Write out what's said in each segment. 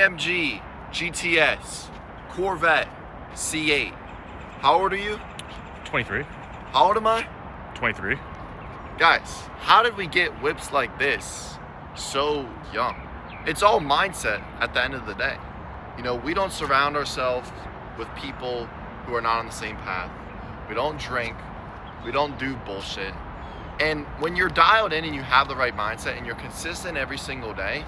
AMG GTS Corvette C8. How old are you? 23. How old am I? 23. Guys, how did we get whips like this so young? It's all mindset at the end of the day. You know, we don't surround ourselves with people who are not on the same path. We don't drink. We don't do bullshit. And when you're dialed in and you have the right mindset and you're consistent every single day,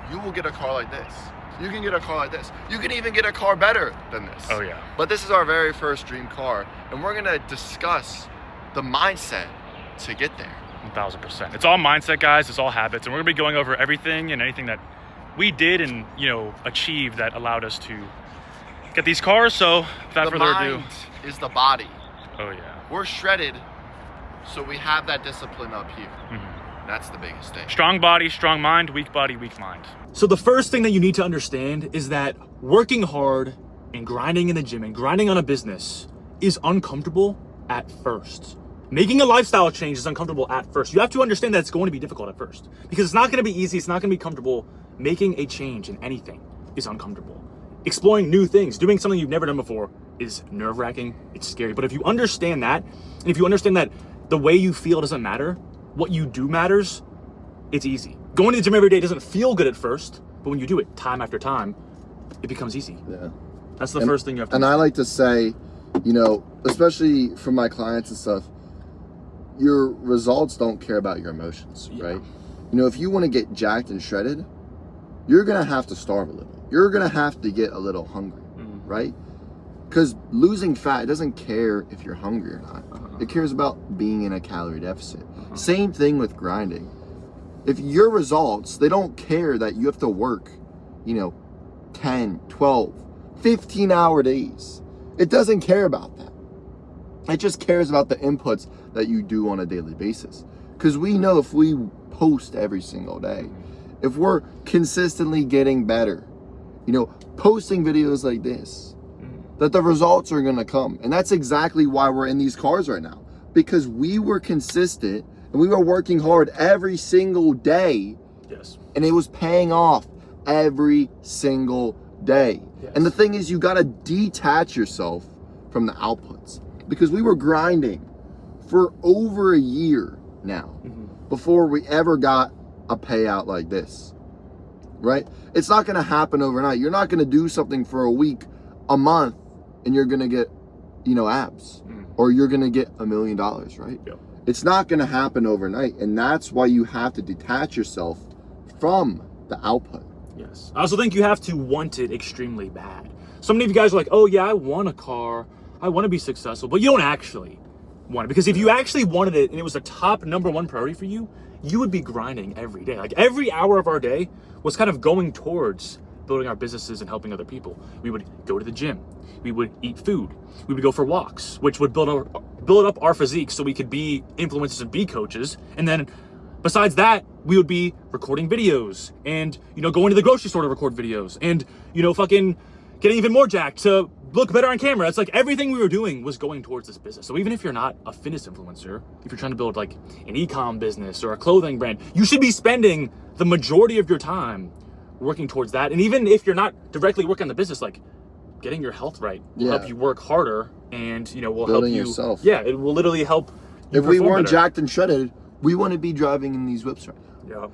you will get a car like this. You can get a car like this. You can even get a car better than this. Oh yeah. But this is our very first dream car, and we're gonna discuss the mindset to get there. 1000%. It's all mindset, guys. It's all habits, and we're gonna be going over everything and anything that we did and achieved that allowed us to get these cars. So without further ado, the mind is the body. Oh yeah. We're shredded, so we have that discipline up here. Mm-hmm. That's the biggest thing. Strong body, strong mind. Weak body, weak mind. So the first thing that you need to understand is that working hard and grinding in the gym and grinding on a business is uncomfortable at first. Making a lifestyle change is uncomfortable at first. You have to understand that it's going to be difficult at first because it's not going to be easy. It's not going to be comfortable. Making a change in anything is uncomfortable. Exploring new things, doing something you've never done before is nerve-wracking. It's scary. But if you understand that, and if you understand that the way you feel doesn't matter, what you do matters, it's easy. Going to the gym every day doesn't feel good at first, but when you do it time after time, it becomes easy. Yeah. That's the first thing you have to And I understand. like to say, especially for my clients and stuff, your results don't care about your emotions, right? If you want to get jacked and shredded, you're going to have to starve a little. You're going to have to get a little hungry, right? Because losing fat doesn't care if you're hungry or not. It cares about being in a calorie deficit. Same thing with grinding. If your results, they don't care that you have to work, 10, 12, 15-hour days. It doesn't care about that. It just cares about the inputs that you do on a daily basis. Because we know if we post every single day, if we're consistently getting better, posting videos like this, that the results are gonna come. And that's exactly why we're in these cars right now. Because we were consistent and we were working hard every single day. Yes. And it was paying off every single day. Yes. And the thing is, you gotta detach yourself from the outputs. Because we were grinding for over a year now before we ever got a payout like this, right? It's not gonna happen overnight. You're not gonna do something for a week, a month, and you're gonna get, abs, or you're gonna get $1 million, right? Yep. It's not gonna happen overnight, and that's why you have to detach yourself from the output. Yes. I also think you have to want it extremely bad. So many of you guys are like, oh yeah, I want a car, I want to be successful, but you don't actually want it. Because if you actually wanted it and it was the top #1 priority for you, you would be grinding every day. Like every hour of our day was kind of going towards building our businesses and helping other people. We would go to the gym. We would eat food. We would go for walks, which would build up our physique so we could be influencers and be coaches. And then besides that, we would be recording videos and, going to the grocery store to record videos and, fucking getting even more jacked to look better on camera. It's like everything we were doing was going towards this business. So even if you're not a fitness influencer, if you're trying to build like an e-com business or a clothing brand, you should be spending the majority of your time working towards that. And even if you're not directly working on the business, like getting your health right will help you work harder and, will Building help you. yourself. Yeah, it will literally help you If we perform weren't better. jacked and shredded, we wouldn't be driving in these whips right now. Yeah.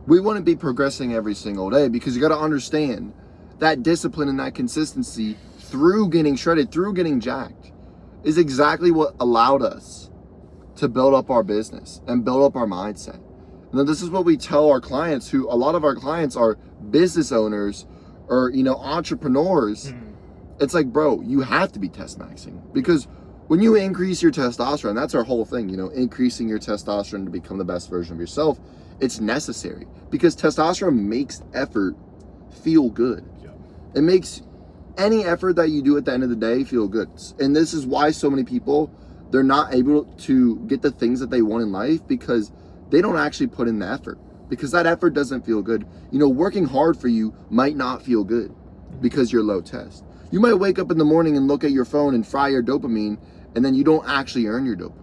We wouldn't be progressing every single day, because you got to understand that discipline and that consistency through getting shredded, through getting jacked, is exactly what allowed us to build up our business and build up our mindset. And then this is what we tell our clients, who a lot of our clients are business owners or, entrepreneurs. It's like, bro, you have to be test maxing, because when you increase your testosterone, that's our whole thing, increasing your testosterone to become the best version of yourself. It's necessary because testosterone makes effort feel good. Yeah. It makes any effort that you do at the end of the day feel good. And this is why so many people, they're not able to get the things that they want in life, because they don't actually put in the effort, because that effort doesn't feel good. Working hard for you might not feel good because you're low test. You might wake up in the morning and look at your phone and fry your dopamine, and then you don't actually earn your dopamine.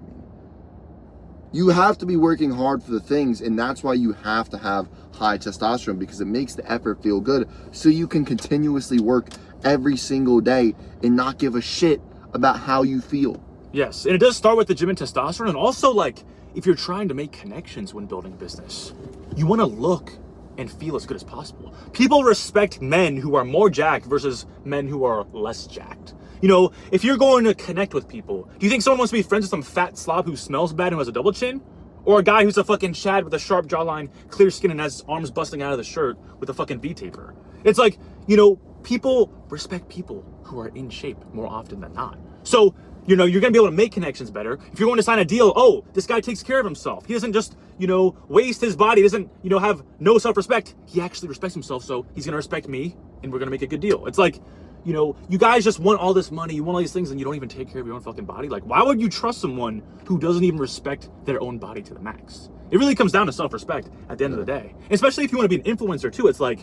You have to be working hard for the things, and that's why you have to have high testosterone, because it makes the effort feel good, so you can continuously work every single day and not give a shit about how you feel. Yes, and it does start with the gym and testosterone, and also like if you're trying to make connections when building a business, you want to look and feel as good as possible. People respect men who are more jacked versus men who are less jacked. You know, if you're going to connect with people, do you think someone wants to be friends with some fat slob who smells bad and who has a double chin? Or a guy who's a fucking Chad with a sharp jawline, clear skin, and has his arms busting out of the shirt with a fucking V-taper? It's like, you know, people respect people who are in shape more often than not. So, you know, you're gonna be able to make connections better. If you're going to sign a deal, oh, this guy takes care of himself. He doesn't just, you know, waste his body, doesn't, you know, have no self-respect. He actually respects himself, so he's gonna respect me, and we're gonna make a good deal. It's like, you know, you guys just want all this money, you want all these things, and you don't even take care of your own fucking body. Like, why would you trust someone who doesn't even respect their own body to the max? It really comes down to self-respect at the end of the day. Especially if you want to be an influencer too. It's like,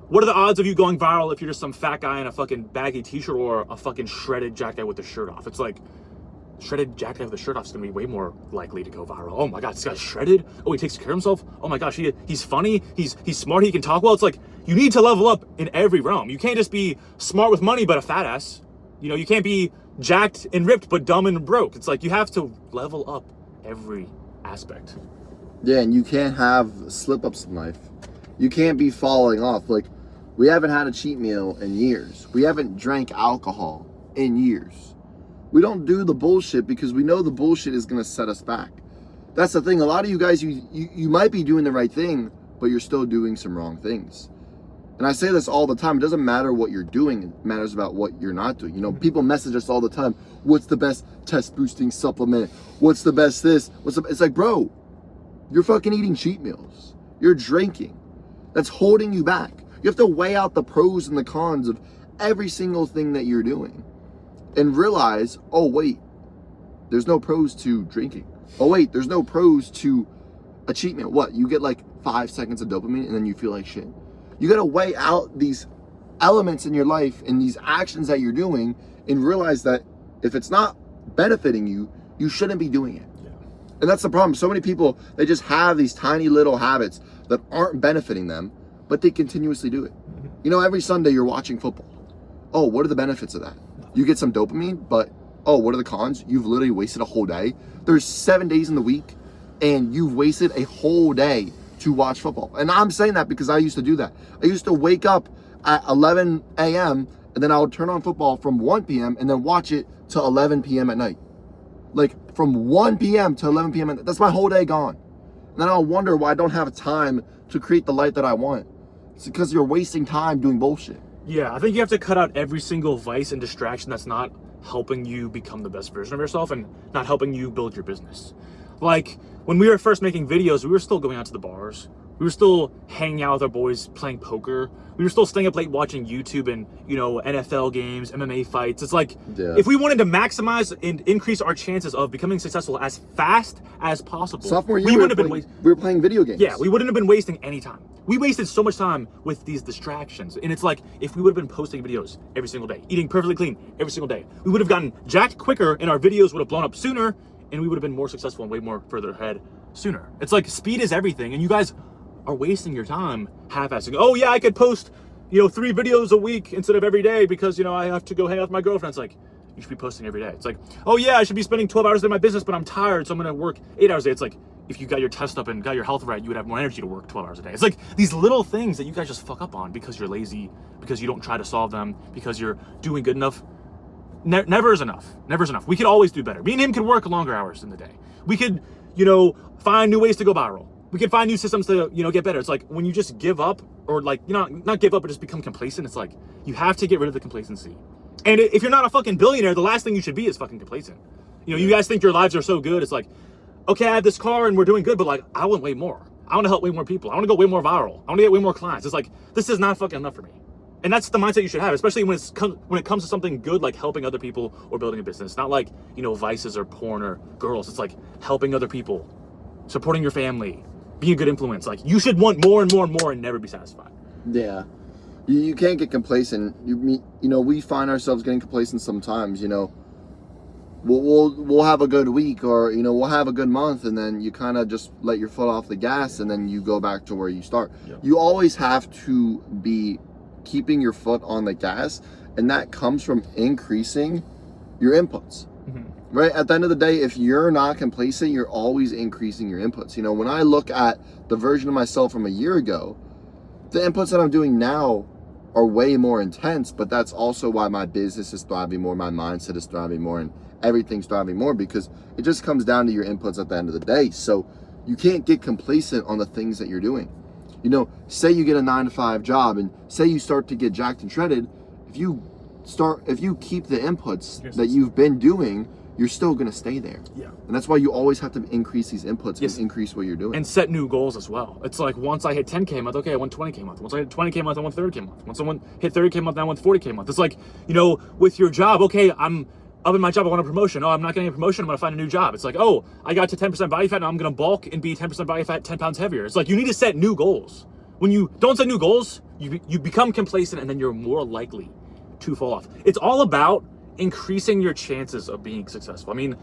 what are the odds of you going viral if you're just some fat guy in a fucking baggy t-shirt or a fucking shredded jacked guy with the shirt off? It's like, shredded jacked guy with the shirt off is gonna be way more likely to go viral. Oh my god, this guy's shredded. Oh, he takes care of himself. Oh my gosh, he's funny. He's smart. He can talk well. It's like, you need to level up in every realm. You can't just be smart with money but a fat ass. You know, you can't be jacked and ripped but dumb and broke. It's like, you have to level up every aspect. Yeah, and you can't have slip-ups in life. You can't be falling off. Like, we haven't had a cheat meal in years. We haven't drank alcohol in years. We don't do the bullshit because we know the bullshit is going to set us back. That's the thing. A lot of you guys, you might be doing the right thing, but you're still doing some wrong things. And I say this all the time. It doesn't matter what you're doing. It matters about what you're not doing. You know, people message us all the time. What's the best test boosting supplement? What's the best this? It's like, bro, you're fucking eating cheat meals. You're drinking. That's holding you back. You have to weigh out the pros and the cons of every single thing that you're doing and realize, oh wait, there's no pros to drinking. Oh wait, there's no pros to a cheat meal. What? You get like 5 seconds of dopamine and then you feel like shit. You gotta weigh out these elements in your life and these actions that you're doing and realize that if it's not benefiting you, you shouldn't be doing it. Yeah. And that's the problem. So many people, they just have these tiny little habits that aren't benefiting them, but they continuously do it. You know, every Sunday you're watching football. Oh, what are the benefits of that? You get some dopamine, but oh, what are the cons? You've literally wasted a whole day. There's 7 days in the week and you've wasted a whole day to watch football. And I'm saying that because I used to do that. I used to wake up at 11 a.m. and then I would turn on football from 1 p.m. and then watch it to 11 p.m. at night. Like from 1 p.m. to 11 p.m. at night. That's my whole day gone. And then I'll wonder why I don't have time to create the life that I want. It's because you're wasting time doing bullshit. Yeah, I think you have to cut out every single vice and distraction that's not helping you become the best version of yourself and not helping you build your business. Like, when we were first making videos, we were still going out to the bars. We were still hanging out with our boys, playing poker. We were still staying up late watching YouTube and, you know, NFL games, MMA fights. It's like, if we wanted to maximize and increase our chances of becoming successful as fast as possible, sophomore year, we were playing video games. Yeah, we wouldn't have been wasting any time. We wasted so much time with these distractions. And it's like, if we would have been posting videos every single day, eating perfectly clean every single day, we would have gotten jacked quicker and our videos would have blown up sooner and we would have been more successful and way more further ahead sooner. It's like, speed is everything, and you guys are wasting your time half-assing. Oh yeah, I could post, you know, 3 videos a week instead of every day because, you know, I have to go hang out with my girlfriend. It's like, you should be posting every day. It's like, oh yeah, I should be spending 12 hours in my business, but I'm tired, so I'm gonna work 8 hours a day. It's like, if you got your test up and got your health right, you would have more energy to work 12 hours a day. It's like these little things that you guys just fuck up on because you're lazy, because you don't try to solve them, because you're doing good enough. Never is enough. Never is enough. We could always do better. Me and him could work longer hours in the day. We could, you know, find new ways to go viral. We could find new systems to, you know, get better. It's like, when you just give up, or like, you know, not give up, but just become complacent, it's like, you have to get rid of the complacency. And if you're not a fucking billionaire, the last thing you should be is fucking complacent. You know, you guys think your lives are so good. It's like, okay, I have this car and we're doing good, but like, I want way more. I want to help way more people. I want to go way more viral. I want to get way more clients. It's like, this is not fucking enough for me. And that's the mindset you should have, especially when it comes to something good like helping other people or building a business. Not like, you know, vices or porn or girls. It's like helping other people, supporting your family, being a good influence. Like, you should want more and more and more and never be satisfied. Yeah. You can't get complacent. You know, we find ourselves getting complacent sometimes, you know. we'll have a good week, or we'll have a good month, and then you kind of just let your foot off the gas, and then you go back to where you start. You always have to be keeping your foot on the gas, and that comes from increasing your inputs. Right? At the end of the day, if you're not complacent, you're always increasing your inputs. When I look at the version of myself from a year ago, the inputs that I'm doing now are way more intense, but that's also why my business is thriving more, my mindset is thriving more, and everything's thriving more, because it just comes down to your inputs at the end of the day. So you can't get complacent on the things that you're doing. Say you get a 9-to-5 job, and say you start to get jacked and shredded. If you keep the inputs that you've been doing, you're still going to stay there. And that's why you always have to increase these inputs and increase what you're doing. And set new goals as well. It's like, once I hit 10K a month, okay, I want 20K a month. Once I hit 20K a month, I want 30K a month. Once someone hit 30K a month, I want 40K a month. It's like, with your job, okay, I'm up in my job, I want a promotion. Oh, I'm not getting a promotion, I'm going to find a new job. It's like, oh, I got to 10% body fat, now I'm going to bulk and be 10% body fat, 10 pounds heavier. It's like, you need to set new goals. When you don't set new goals, you become complacent, and then you're more likely to fall off. It's all about increasing your chances of being successful. I mean,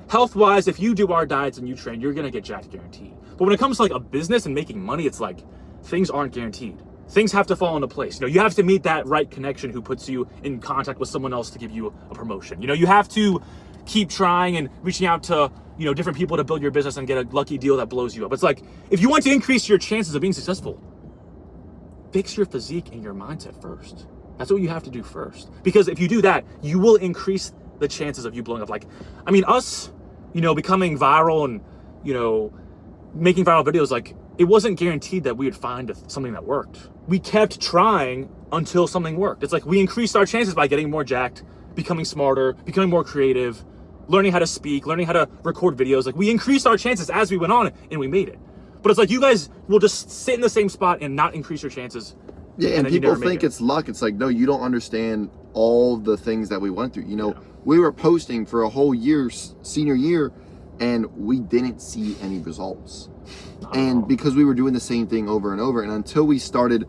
health-wise, if you do our diets and you train, you're gonna get jacked, guaranteed. But when it comes to like a business and making money, it's like, things aren't guaranteed. Things have to fall into place. You have to meet that right connection who puts you in contact with someone else to give you a promotion. You have to keep trying and reaching out to, different people to build your business and get a lucky deal that blows you up. It's like, if you want to increase your chances of being successful, fix your physique and your mindset first. That's what you have to do first. Because if you do that, you will increase the chances of you blowing up. Like, I mean, us, becoming viral and, making viral videos, like, it wasn't guaranteed that we would find something that worked. We kept trying until something worked. It's like, we increased our chances by getting more jacked, becoming smarter, becoming more creative, learning how to speak, learning how to record videos. Like, we increased our chances as we went on, and we made it. But it's like, you guys will just sit in the same spot and not increase your chances. Yeah, and people think it's luck. It's like, no, you don't understand all the things that we went through. We were posting for a whole year, senior year, and we didn't see any results. And because we were doing the same thing over and over, and until we started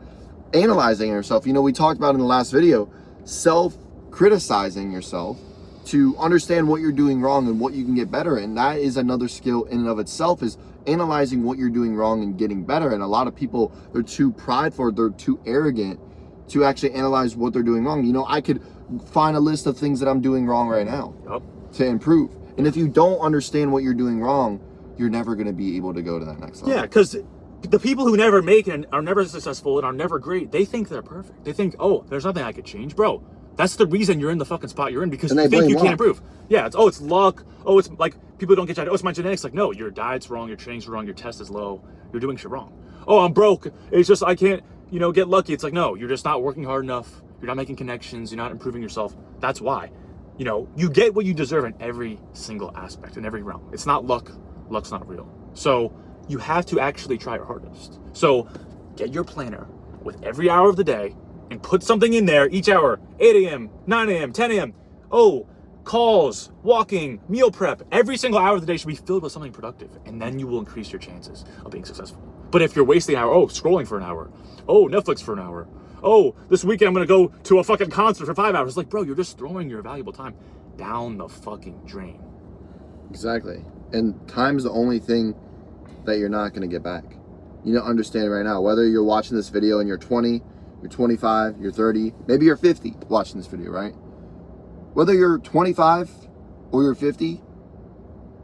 analyzing ourselves, we talked about in the last video, self-criticizing yourself to understand what you're doing wrong and what you can get better. And that is another skill in and of itself, is analyzing what you're doing wrong and getting better. And a lot of people, they're too prideful, they're too arrogant to actually analyze what they're doing wrong. I could find a list of things that I'm doing wrong right now to improve. And if you don't understand what you're doing wrong, you're never going to be able to go to that next level. Yeah, because the people who never make it and are never successful and are never great, they think they're perfect. They think, oh, there's nothing I could change. Bro, that's the reason you're in the fucking spot you're in, because you think you can't improve. Yeah, it's luck. Oh, it's like, people don't get jacked. Oh, it's my genetics. Like, no, your diet's wrong, your training's wrong, your test is low, you're doing shit wrong. Oh, I'm broke. It's just, I can't, get lucky. It's like, no, you're just not working hard enough. You're not making connections. You're not improving yourself. That's why. You get what you deserve in every single aspect, in every realm. It's not luck. Luck's not real. So you have to actually try your hardest. So get your planner with every hour of the day and put something in there each hour, 8 a.m., 9 a.m., 10 a.m. Oh, calls, walking, meal prep. Every single hour of the day should be filled with something productive, and then you will increase your chances of being successful. But if you're wasting an hour, scrolling for an hour, Netflix for an hour, this weekend I'm gonna go to a fucking concert for 5 hours. It's like, bro, you're just throwing your valuable time down the fucking drain. Exactly. And time's the only thing that you're not gonna get back. Understand right now, whether you're watching this video and you're 20, you're 25, you're 30, maybe you're 50 watching this video, right? Whether you're 25 or you're 50,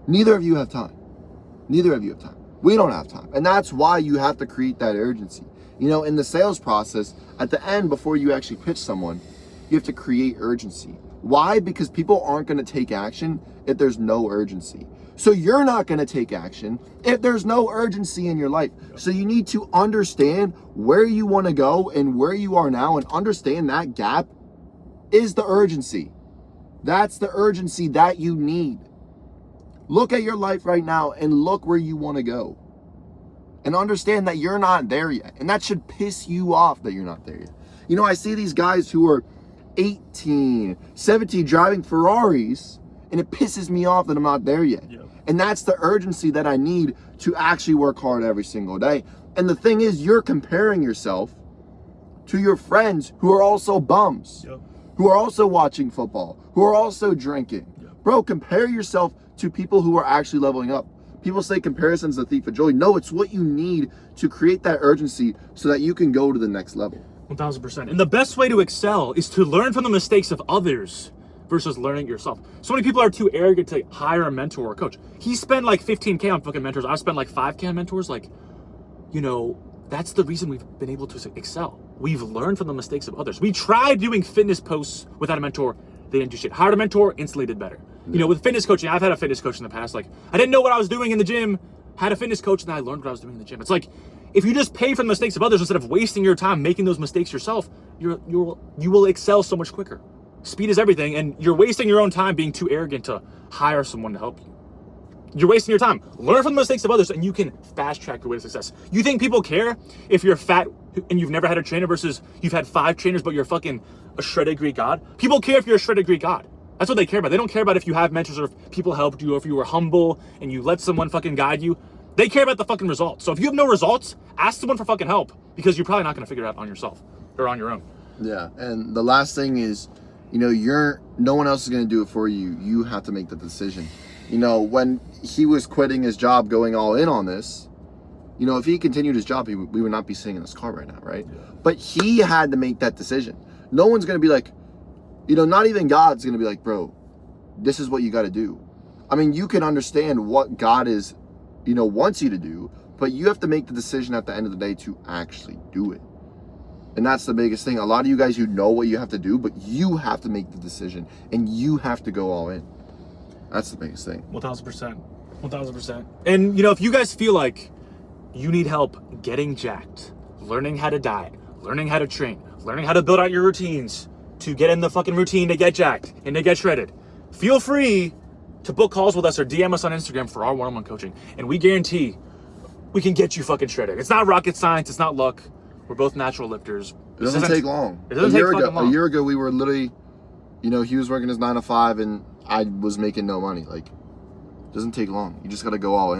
neither of you have time. Neither of you have time. We don't have time. And that's why you have to create that urgency. In the sales process, at the end, before you actually pitch someone, you have to create urgency. Why? Because people aren't going to take action if there's no urgency. So you're not going to take action if there's no urgency in your life. So you need to understand where you want to go and where you are now, and understand that gap is the urgency. That's the urgency that you need. Look at your life right now and look where you want to go. And understand that you're not there yet. And that should piss you off that you're not there yet. I see these guys who are 18, 17 driving Ferraris, and it pisses me off that I'm not there yet. Yeah. And that's the urgency that I need to actually work hard every single day. And the thing is, you're comparing yourself to your friends who are also bums, who are also watching football, who are also drinking. Bro, compare yourself to people who are actually leveling up. People say comparison's the thief of joy. No, it's what you need to create that urgency so that you can go to the next level. 1000%. And the best way to excel is to learn from the mistakes of others versus learning yourself. So many people are too arrogant to hire a mentor or a coach. He spent like 15K on fucking mentors. I spent like 5K on mentors. Like, you know, that's the reason we've been able to excel. We've learned from the mistakes of others. We tried doing fitness posts without a mentor. They didn't do shit. Hired a mentor, instantly did better. You know, with fitness coaching, I've had a fitness coach in the past. Like, I didn't know what I was doing in the gym, had a fitness coach, and I learned what I was doing in the gym. It's like, if you just pay for the mistakes of others instead of wasting your time making those mistakes yourself, you will excel so much quicker. Speed is everything, and you're wasting your own time being too arrogant to hire someone to help you. You're wasting your time. Learn from the mistakes of others, and you can fast track your way to success. You think people care if you're fat and you've never had a trainer versus you've had 5 trainers, but you're fucking a shredded Greek god? People care if you're a shredded Greek god. That's what they care about. They don't care about if you have mentors or if people helped you or if you were humble and you let someone fucking guide you. They care about the fucking results. So if you have no results, ask someone for fucking help because you're probably not going to figure it out on yourself or on your own. Yeah, and the last thing is, you know, no one else is going to do it for you. You have to make the decision. You know, when he was quitting his job, going all in on this, you know, if he continued his job, we would not be sitting in this car right now, right? Yeah. But he had to make that decision. No one's going to be like, you know, not even God's going to be like, bro, this is what you got to do. I mean, you can understand what God is, you know, wants you to do, but you have to make the decision at the end of the day to actually do it. And that's the biggest thing. A lot of you guys, you know what you have to do, but you have to make the decision and you have to go all in. That's the biggest thing. 1000%. 1000%. And, you know, if you guys feel like you need help getting jacked, learning how to diet, learning how to train, learning how to build out your routines to get in the fucking routine to get jacked and to get shredded, feel free to book calls with us or DM us on Instagram for our one-on-one coaching. And we guarantee we can get you fucking shredded. It's not rocket science. It's not luck. We're both natural lifters. It doesn't take long. It doesn't take fucking long. A year ago, we were literally, you know, he was working his 9 to 5 and I was making no money. Like, it doesn't take long. You just got to go all in.